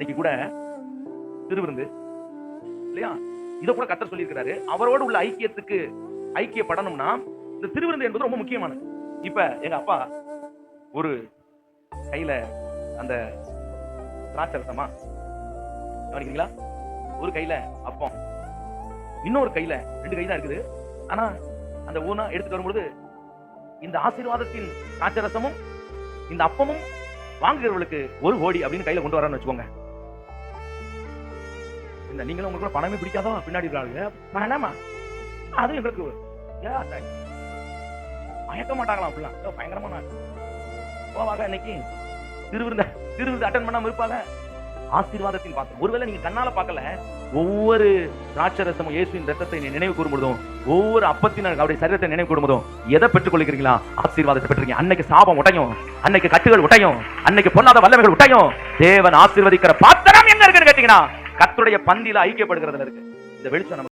இன்னைக்கு கூட திருவிருந்து இல்லையா, இதை கூட கர்த்தர் சொல்லியிருக்கிறாரு. அவரோடு உள்ள ஐக்கியத்துக்கு ஐக்கியப்படணும்னா இந்த திருவிருந்து என்பது ரொம்ப முக்கியமானது. இப்ப எங்க அப்பா ஒரு கையில அந்த திராட்சை ரசமா கவனிக்கிறீங்களா, ஒரு கையில அப்பம், இன்னொரு கையில 2 கை தான் இருக்குது. ஆனா அந்த ஊனா எடுத்துட்டு வரும்பொழுது இந்த ஆசீர்வாதத்தின் திராட்சை ரசமும் இந்த அப்பமும் வாங்குகிறவர்களுக்கு 1 கோடி அப்படின்னு கையில கொண்டு வரான்னு வச்சுக்கோங்க. இந்த நீங்களும் உங்களுக்கு பணமே பிடிக்காதோ பின்னாடி இருக்காங்க பணமா, அது எங்களுக்கு மயக்க மாட்டாங்களாம். அப்படிலாம் பயங்கரமான போவாங்க. இன்னைக்கு திருவிருந்து அட்டன் பண்ணாம இருப்பாங்க. ஆசீர்வாதத்தின் பாத்திரம். ஒருவேளை நீங்க கண்ணால பார்க்கல, ஒவ்வொரு திராட்சை ரசமும் இயேசுவின் ரத்தத்தை நினைவு கூறும்போதும், ஒவ்வொரு அப்பத்தின் அவருடைய சரீரத்தை நினைவு கூறும்போதும் எதை பெற்றுக் கொள்கிறீங்களா? ஆசீர்வாதத்தை பெற்றுறீங்க. அன்னைக்கு சாபம் உடையும், அன்னைக்கு கட்டுகள் உடையும், அன்னைக்கு பொல்லாத வல்லமைகள் உடையும். தேவன் ஆசீர்வதிக்கிற பாத்திரம் எங்க இருக்குன்னு கேட்டீங்கன்னா கர்த்தருடைய பந்தியில ஐக்கியப்படுகிறதுல இருக்கு. இந்த வெளிச்சம் நமக்கு